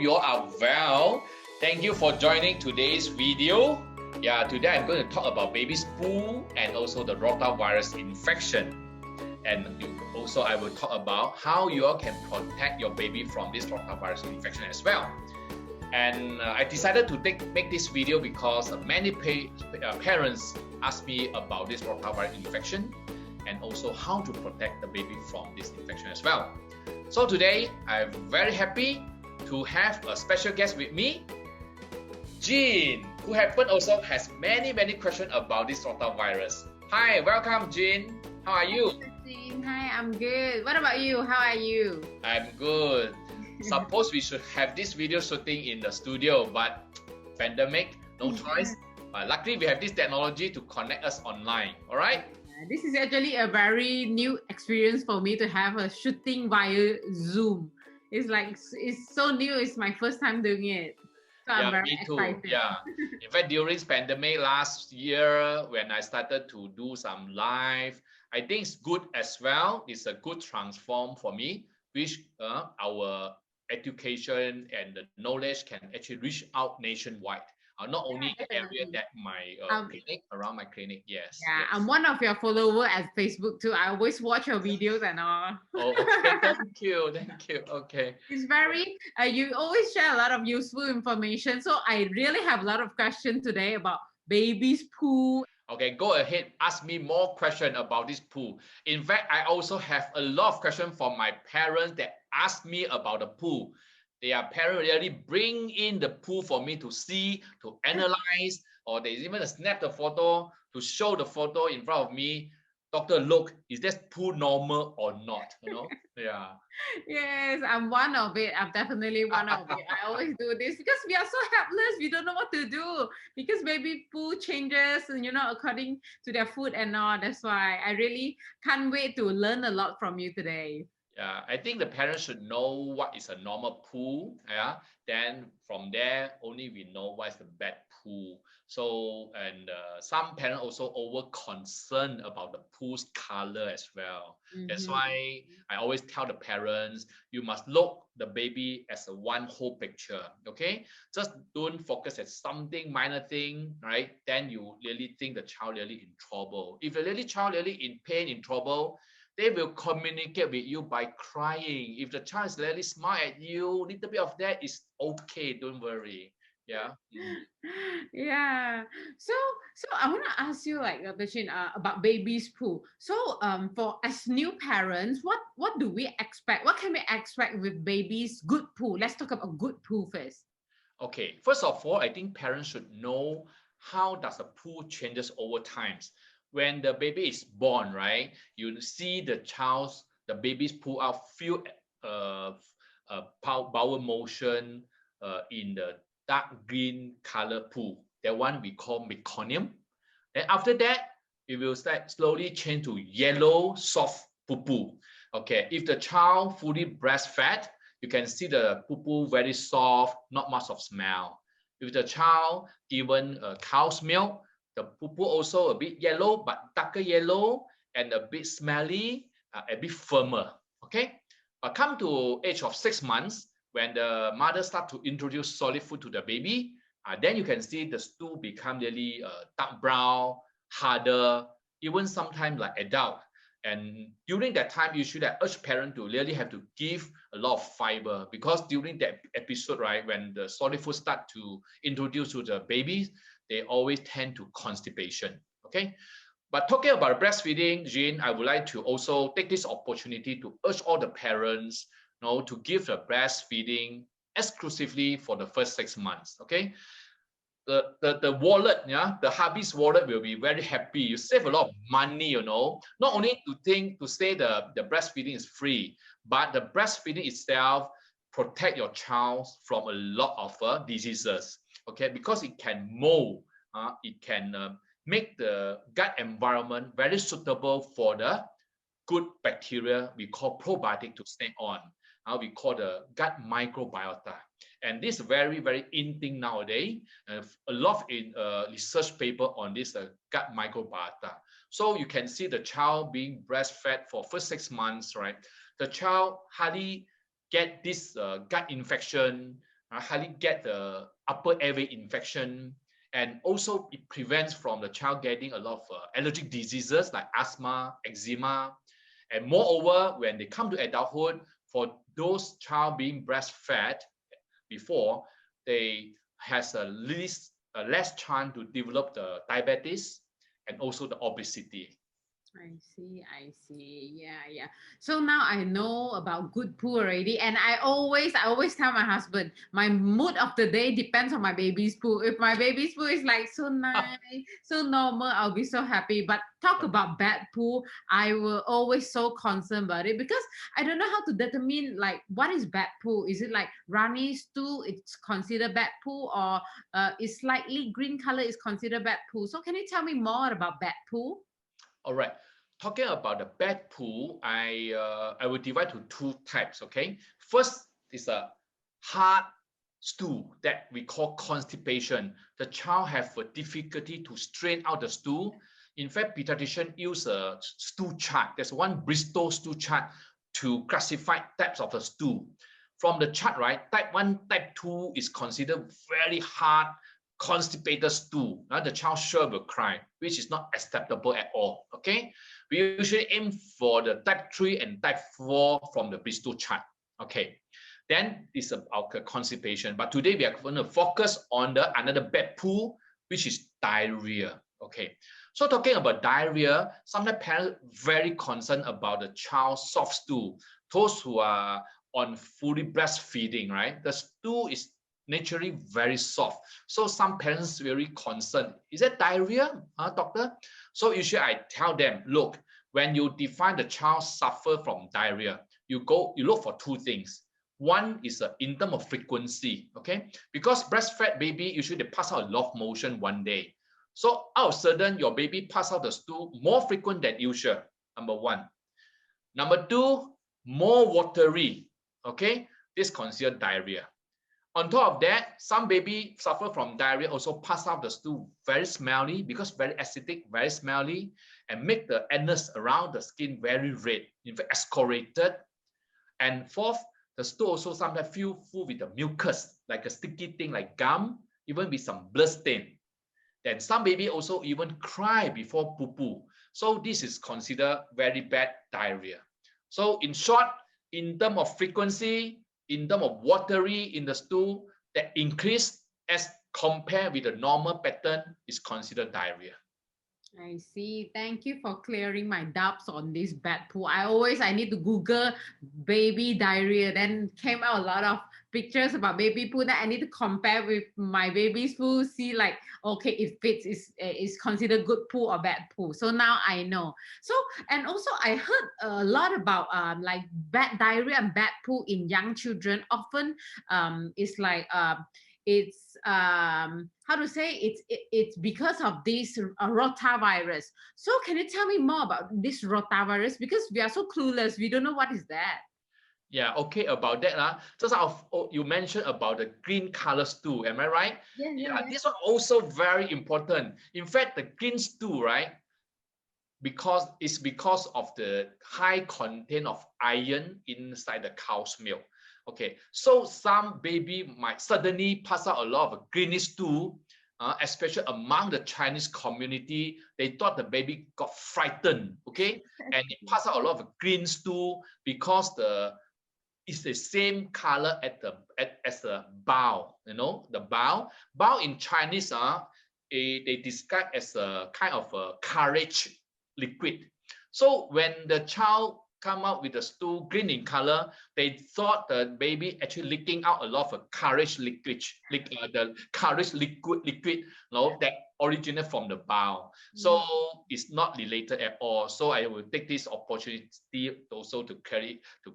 you all are well. Thank you for joining today's video. Today I'm going to talk about baby's poo and also the rotavirus infection. And also I will talk about how you all can protect your baby from this rotavirus infection as well. And I decided to make this video because many parents ask me about this rotavirus infection and also how to protect the baby from this infection as well. So today I'm very happy to have a special guest with me, Jean, who also has many questions about this rotavirus. Hi, welcome Jean. How are you? Hi, I'm good. What about you? How are you? I'm good. Suppose we should have this video shooting in the studio, but pandemic, no choice. But luckily we have this technology to connect us online. All right? This is actually a very new experience for me to have a shooting via Zoom. It's so new. It's my first time doing it. So I'm very me too. excited. Yeah. In fact, during pandemic last year, when I started to do some live, I think it's good as well. It's a good transform for me, which our education and the knowledge can actually reach out nationwide. Not only the area that my clinic, around my clinic, yes. Yeah, I'm one of your followers at Facebook too. I always watch your videos and all. Oh, okay. Thank you. Okay. It's very, you always share a lot of useful information. So I really have a lot of questions today about baby's poo. Okay, go ahead. Ask me more questions about this poo. In fact, I also have a lot of questions from my parents that ask me about the poo. Their parents really bring in the poo for me to see, to analyze, or they even snap the photo to show the photo in front of me. Doctor, look, is this poo normal or not? Yeah. Yes, I'm one of it. I'm definitely one of it. I always do this because we are so helpless. We don't know what to do because baby poo changes, according to their food and all. That's why I really can't wait to learn a lot from you today. Yeah, I think the parents should know what is a normal poo. Yeah, then from there only we know what is the bad poo. So some parents also over concerned about the poo's color as well. That's why I always tell the parents you must look the baby as a one whole picture. Okay, just don't focus at something minor thing, right? Then you really think the child really in trouble. If the child really in pain, in trouble, they will communicate with you by crying. If the child is really smile at you, little bit of that is okay. Don't worry. Yeah. Yeah. So I want to ask you, Bashin, about baby's poo. So for as new parents, what do we expect? What can we expect with baby's good poo? Let's talk about good poo first. Okay. First of all, I think parents should know how does the poo changes over time. When the baby is born, right, you see the baby's poo out feel bowel motion in the dark green color poo. That one we call meconium. Then after that, it will start slowly change to yellow soft poo. Okay, if the child fully breastfed, you can see the poo very soft, not much of smell. If the child given cow's milk, the poo also a bit yellow, but darker yellow and a bit smelly, a bit firmer. Okay, but come to age of 6 months, when the mother start to introduce solid food to the baby, then you can see the stool become really dark brown, harder, even sometimes like adult. And during that time, you should urge parent to really have to give a lot of fiber, because during that episode, right, when the solid food start to introduce to the babies, they always tend to constipation. Okay. But talking about breastfeeding, Jean, I would like to also take this opportunity to urge all the parents, to give the breastfeeding exclusively for the first 6 months. Okay. The wallet, the hubby's wallet will be very happy. You save a lot of money, not only to say the breastfeeding is free, but the breastfeeding itself protect your child from a lot of diseases. Okay, because it can mold, it can make the gut environment very suitable for the good bacteria we call probiotic to stay on. We call the gut microbiota. And this is very in thing nowadays. A lot in research paper on this gut microbiota. So you can see the child being breastfed for first 6 months, right? The child hardly get this gut infection, highly get the upper airway infection, and also it prevents from the child getting a lot of allergic diseases like asthma, eczema. And moreover, when they come to adulthood, for those child being breastfed before, they has less chance to develop the diabetes and also the obesity. I see, I see. Yeah, yeah. So now I know about good poo already. And I always tell my husband, my mood of the day depends on my baby's poo. If my baby's poo is like so nice, so normal, I'll be so happy. But talk about bad poo, I will always so concerned about it because I don't know how to determine like what is bad poo. Is it like runny stool? It's considered bad poo, or is slightly green color is considered bad poo. So can you tell me more about bad poo? All right. Talking about the bad poo, I will divide to two types. Okay. First is a hard stool that we call constipation. The child have a difficulty to strain out the stool. In fact, pediatrician use a stool chart. There's one Bristol stool chart to classify types of the stool. From the chart, right, type 1, type 2 is considered very hard, constipated stool. Now the child sure will cry, which is not acceptable at all. Okay, we usually aim for the type 3 and type 4 from the Bristol chart. Okay, then it's about constipation. But today we are going to focus on the another bad poo, which is diarrhea. Okay, so talking about diarrhea, sometimes parents very concerned about the child's soft stool. Those who are on fully breastfeeding, right? The stool is naturally very soft. So some parents very concerned. Is that diarrhea, doctor? So usually I tell them, look, when you define the child suffer from diarrhea, you look for two things. One is in terms of frequency, okay? Because breastfed baby, usually they pass out a lot of motion one day. So out of sudden, your baby pass out the stool more frequent than usual, number one. Number two, more watery, okay? This considered diarrhea. On top of that, some baby suffer from diarrhea, also pass out the stool very smelly because very acidic, very smelly, and make the anus around the skin very red, in fact, excoriated. And fourth, the stool also sometimes feel full with the mucus, like a sticky thing like gum, even with some blood stain. Then some baby also even cry before poo-poo. So this is considered very bad diarrhea. So in short, in terms of frequency, in terms of watery in the stool, that increase as compared with the normal pattern is considered diarrhea. I see. Thank you for clearing my doubts on this bad poo. I need to Google baby diarrhea. Then came out a lot of pictures about baby poo that I need to compare with my baby's poo. See like, okay, if it is considered good poo or bad poo. So now I know. So, and also I heard a lot about like bad diarrhea and bad poo in young children. Often it's like it's how to say it's because of this rotavirus. So can you tell me more about this rotavirus, because we are so clueless, we don't know what is that. Yeah, okay, about that. Just you mentioned about the green color stool, am I right? Yeah. This one also very important. In fact, the green stool, right? Because of the high content of iron inside the cow's milk. Okay, so some baby might suddenly pass out a lot of greenish stool, especially among the Chinese community. They thought the baby got frightened, okay, and it passed out a lot of green stool because it's the same color as the bowel. You know, the bowel in Chinese they describe as a kind of a courage liquid. So when the child come out with the stool green in color, they thought the baby actually leaking out a lot of courage liquid, the courage liquid, that originate from the bowel. So it's not related at all. So I will take this opportunity also to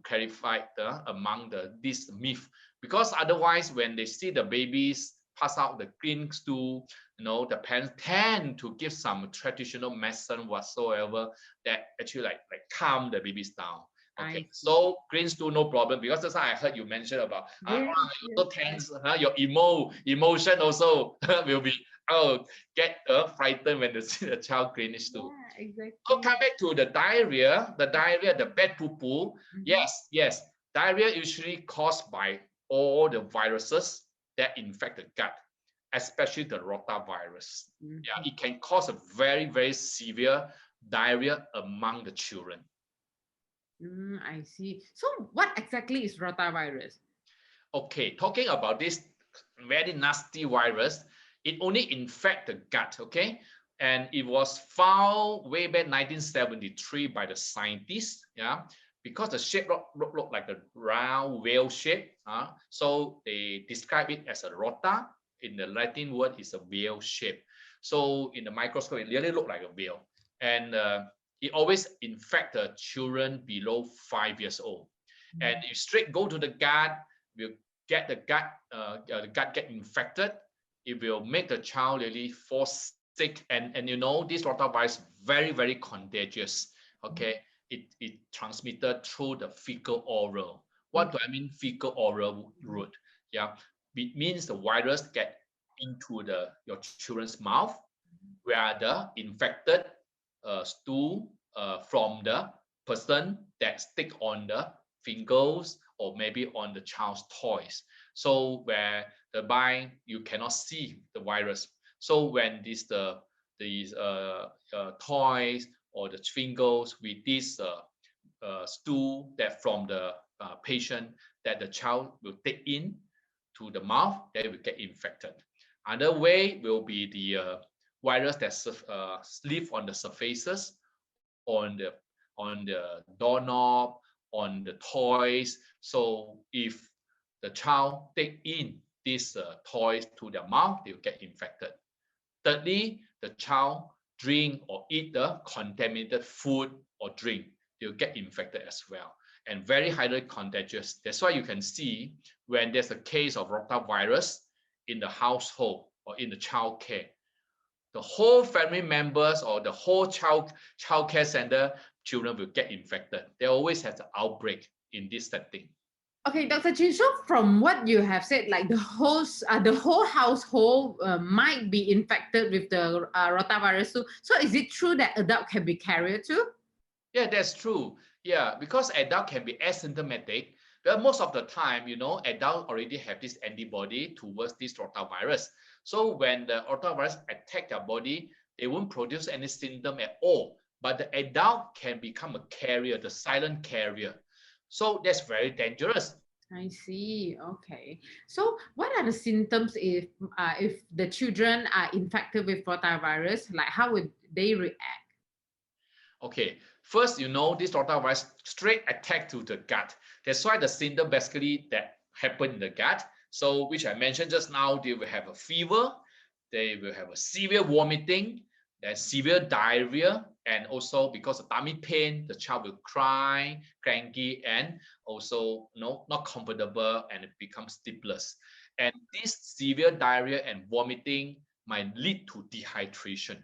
clarify among this myth, because otherwise when they see the babies pass out the green stool, the parents tend to give some traditional medicine whatsoever that actually like calm the babies down. Okay, so green stool no problem, because that's why I heard you mention about you're so tense, your emotion also will be get frightened when they see the child greenish stool. Yeah, exactly. So come back to the diarrhea, the bad poo-poo. Yes, diarrhea usually caused by all the viruses that infect the gut, especially the rotavirus. Mhm. Yeah, it can cause a very, very severe diarrhea among the children. I see. So what exactly is rotavirus? Okay, talking about this very nasty virus, it only infect the gut, okay? And it was found way back 1973 by the scientists, yeah, because the shape look like a round whale shape, so they describe it as a rota. In the Latin word is a whale shape. So in the microscope, it really look like a whale. And it always infect the children below 5 years old. And you straight go to the gut, will get the gut get infected. It will make the child really fall sick. And you know, this rotavirus very, very contagious. Okay, it transmitted through the fecal oral. What do I mean fecal oral route? Yeah, it means the virus get into your children's mouth where the infected stool from the person that stick on the fingers or maybe on the child's toys. So where thereby you cannot see the virus. So when these toys or the fingers with this stool that from the patient that the child will take in to the mouth, they will get infected. Another way will be the virus that live on the surfaces, on the doorknob, on the toys. So if the child take in these toys to their mouth, they will get infected. Thirdly, the child drink or eat the contaminated food or drink, they'll get infected as well. And very highly contagious. That's why you can see when there's a case of rotavirus in the household or in the child care, the whole family members or the whole child care center children will get infected. They always have the outbreak in this setting. Okay, Dr. Chin, so from what you have said, like the whole household might be infected with the rotavirus too. So is it true that adult can be carrier too? Yeah, that's true. Yeah, because adult can be asymptomatic, but most of the time, you know, adult already have this antibody towards this rotavirus. So when the rotavirus attack their body, they won't produce any symptom at all. But the adult can become a carrier, the silent carrier. So that's very dangerous. I see. Okay. So what are the symptoms if the children are infected with rotavirus? Like how would they react? Okay, first, you know, this rotavirus straight attack to the gut. That's why the symptom basically that happen in the gut. So, which I mentioned just now, they will have a fever, they will have a severe vomiting, there's severe diarrhea, and also because of tummy pain, the child will cry, cranky, and also not comfortable, and it becomes sleepless. And this severe diarrhea and vomiting might lead to dehydration.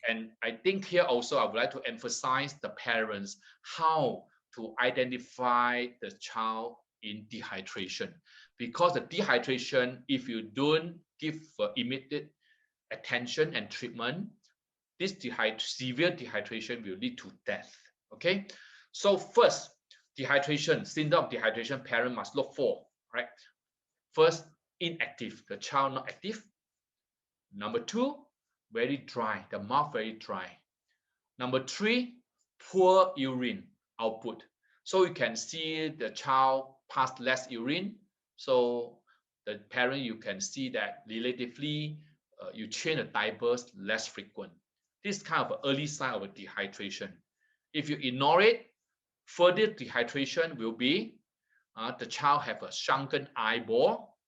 And I think here also I would like to emphasize the parents how to identify the child in dehydration, because the dehydration, if you don't give immediate attention and treatment, this severe dehydration will lead to death. Okay, so first, dehydration, symptom of dehydration, parent must look for, right? First, inactive, the child not active. Number two, very dry, the mouth very dry. Number three, poor urine output. So you can see the child pass less urine. So the parent, you can see that relatively you change the diapers less frequent. This kind of early sign of a dehydration. If you ignore it, further dehydration will be the child have a shrunken eyeball,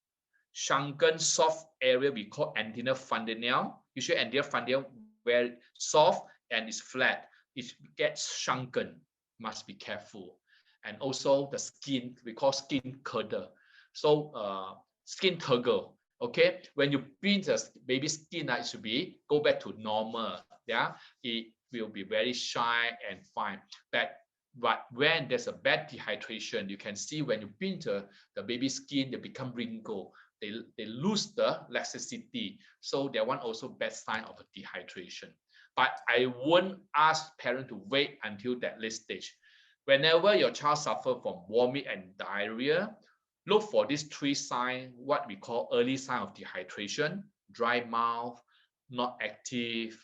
shrunken soft area we call antenna fundinale. Usually antenna fundinale very soft and is flat. It gets shrunken. Must be careful. And also the skin, we call skin curdle. So skin turgle. Okay, when you pinch the baby skin, it should be go back to normal. Yeah, it will be very shine and fine. But when there's a bad dehydration, you can see when you pinch the baby skin, they become wrinkle. They lose the elasticity. So that one also bad sign of a dehydration. But I won't ask parents to wait until that late stage. Whenever your child suffers from vomit and diarrhea, look for these 3 signs, what we call early sign of dehydration: dry mouth, not active,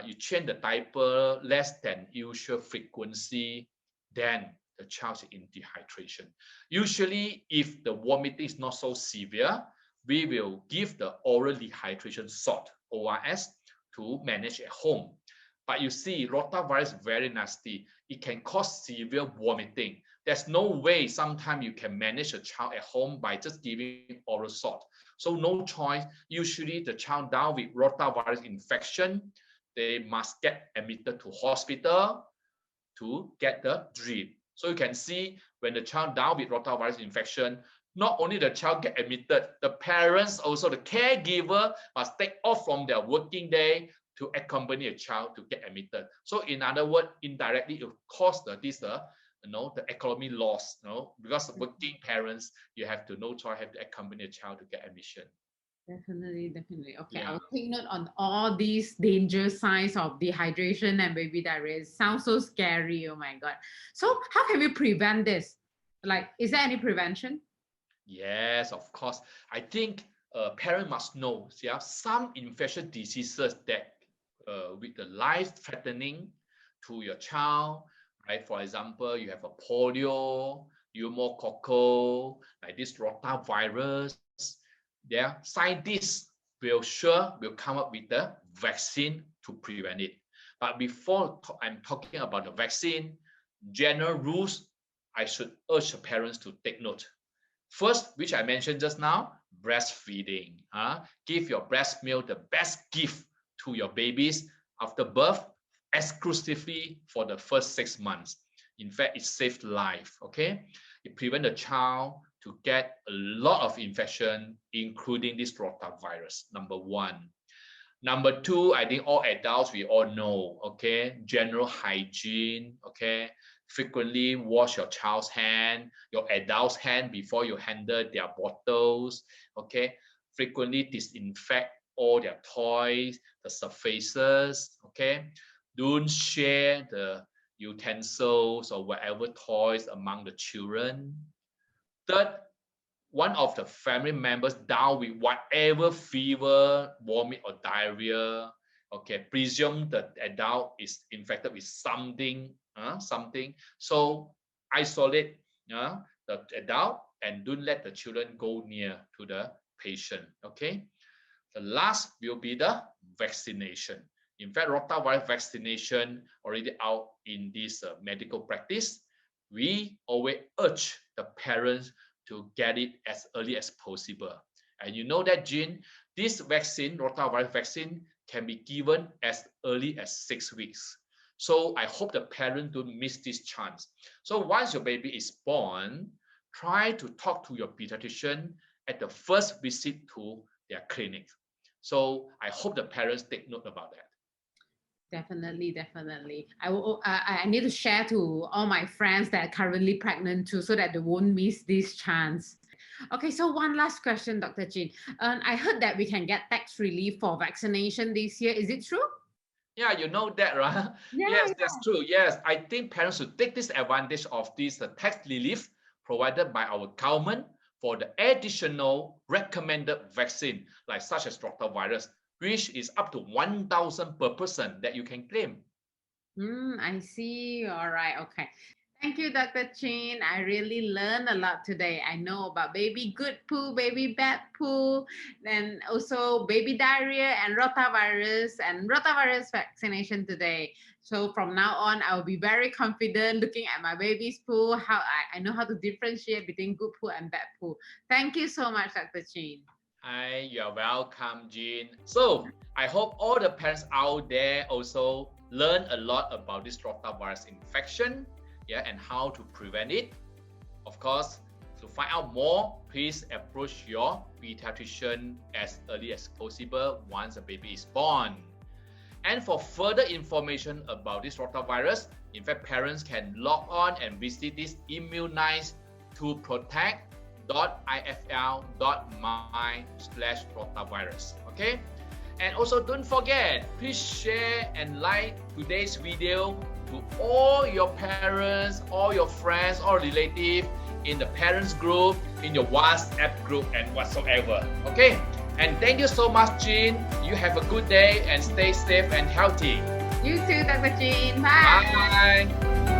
you change the diaper less than usual frequency, then the child is in dehydration. Usually, if the vomiting is not so severe, we will give the oral dehydration salt, ORS, to manage at home. But you see, rotavirus is very nasty. It can cause severe vomiting. There's no way sometimes you can manage a child at home by just giving oral salt. So no choice. Usually the child down with rotavirus infection, they must get admitted to hospital to get the drip. So you can see when the child down with rotavirus infection, not only the child get admitted, the parents also, the caregiver must take off from their working day to accompany a child to get admitted. So in other words, indirectly it will cause the economy loss, because working parents, you have to no choice, have to accompany a child to get admission. Definitely, definitely. Okay, Yeah. I'll take note on all these danger signs of dehydration and baby diarrhea. It sounds so scary. Oh my God. So how can we prevent this? Like, is there any prevention? Yes, of course. I think parents must know there are some infectious diseases that with the life-threatening to your child, right? For example, you have a polio, pneumococcal, like this rotavirus. Their scientists will come up with the vaccine to prevent it. But before I'm talking about the vaccine, general rules I should urge the parents to take note. First, which I mentioned just now, breastfeeding. Give your breast milk the best gift to your babies after birth, exclusively for the first 6 months. In fact, it saves life, okay? It prevents the child to get a lot of infection, including this rotavirus, number 1. Number 2, I think all adults, we all know, okay? General hygiene, okay? Frequently wash your child's hand, your adult's hand before you handle their bottles, okay? Frequently disinfect all their toys, the surfaces, okay? Don't share the utensils or whatever toys among the children. Third, one of the family members down with whatever fever, vomit, or diarrhea, okay, presume the adult is infected with something. So isolate the adult and don't let the children go near to the patient, okay? The last will be the vaccination. In fact, rotavirus vaccination already out in this medical practice. We always urge the parents to get it as early as possible. And you know that, Jean, this vaccine, rotavirus vaccine, can be given as early as 6 weeks. So I hope the parents don't miss this chance. So once your baby is born, try to talk to your pediatrician at the first visit to their clinic. So I hope the parents take note about that. Definitely, definitely. I need to share to all my friends that are currently pregnant too, so that they won't miss this chance. Okay, so one last question, Dr. Jin. I heard that we can get tax relief for vaccination this year. Is it true? Yeah, you know that, right? Yes, that's true. Yes, I think parents should take this advantage of this tax relief provided by our government for the additional recommended vaccine, like such as rotavirus, which is up to 1,000 per person that you can claim. I see. All right. Okay. Thank you, Dr. Chin. I really learned a lot today. I know about baby good poo, baby bad poo, and also baby diarrhea and rotavirus vaccination today. So from now on, I will be very confident looking at my baby's poo. How I know how to differentiate between good poo and bad poo. Thank you so much, Dr. Chin. Hi, you're welcome, Jean. So I hope all the parents out there also learn a lot about this rotavirus infection, and how to prevent it. Of course, to find out more, please approach your pediatrician as early as possible once a baby is born. And for further information about this rotavirus, in fact, parents can log on and visit this immunize2protect.ifl.my/rotavirus. Okay? And also don't forget, please share and like today's video to all your parents, all your friends, all relatives, in the parents group, in your WhatsApp group, and whatsoever. Okay. And thank you so much, Jean. You have a good day and stay safe and healthy. You too, Dr. Jean. Bye. Bye.